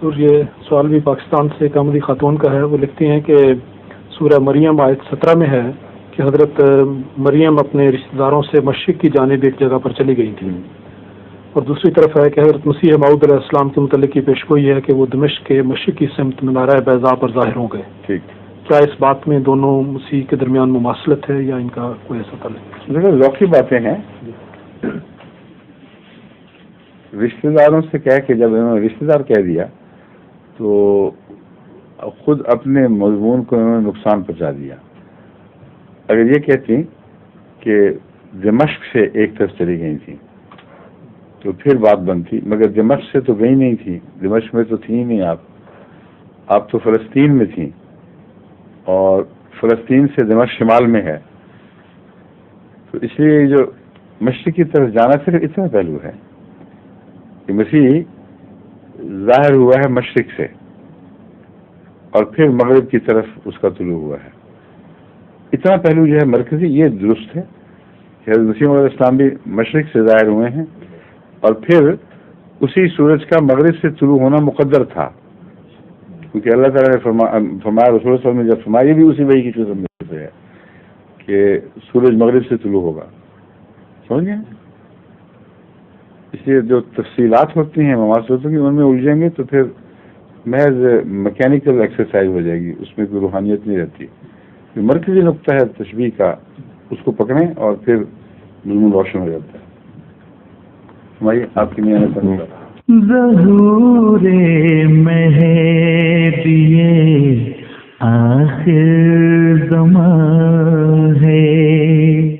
اور یہ سوال بھی پاکستان سے ایک احمدی خاتون کا ہے. وہ لکھتی ہیں کہ سورہ مریم آیت 17 میں ہے کہ حضرت مریم اپنے رشتہ داروں سے مشرق کی جانب ایک جگہ پر چلی گئی تھی، اور دوسری طرف ہے کہ حضرت مسیح موعود علیہ السلام کے متعلق کی پیشگوئی ہے کہ وہ دمشق کے مشرقی سمت منارہ بیضاء پر ظاہر ہوں گے. ٹھیک. کیا اس بات میں دونوں مسیح کے درمیان مماثلت ہے یا ان کا کوئی ایسا تعلق؟ دیکھو ذوقی باتیں ہیں. رشتہ داروں سے کہہ کے جب انہوں نے رشتہ دار کہہ دیا تو خود اپنے مضمون کو انہوں نے نقصان پہنچا دیا. اگر یہ کہتی کہ دمشق سے ایک طرف چلی گئی تھی تو پھر بات بنتی، مگر دمشق سے تو گئی نہیں تھی، دمشق میں تو تھی نہیں آپ تو فلسطین میں تھیں، اور فلسطین سے دمشق شمال میں ہے. تو اس لیے جو مشرق کی طرف جانا صرف اتنا پہلو ہے کہ مسیح ظاہر ہوا ہے مشرق سے اور پھر مغرب کی طرف اس کا طلوع ہوا ہے. اتنا پہلو جو ہے مرکزی، یہ درست ہے کہ حضرت مسیح علیہ السلام بھی مشرق سے ظاہر ہوئے ہیں اور پھر اسی سورج کا مغرب سے طلوع ہونا مقدر تھا، کیونکہ اللہ تعالیٰ نے فرمایا، رسول اللہ صلی اللہ علیہ وسلم نے جب فرمایا، بھی اسی وحی کی قسم سے ہے کہ سورج مغرب سے طلوع ہوگا. سمجھ گئے؟ اس لیے جو تفصیلات ہوتی ہیں مماثلتوں کی، ان میں الجھیں گے تو پھر محض میکینیکل ایکسرسائز ہو جائے گی، اس میں کوئی روحانیت نہیں رہتی. جو مرکزی نقطہ ہے تشبیہ کا، اس کو پکڑیں اور پھر مضمون روشن ہو جاتا ہے. ہماری آپ کی نہیں آنا ظہور مہدی آخر زمان ہے.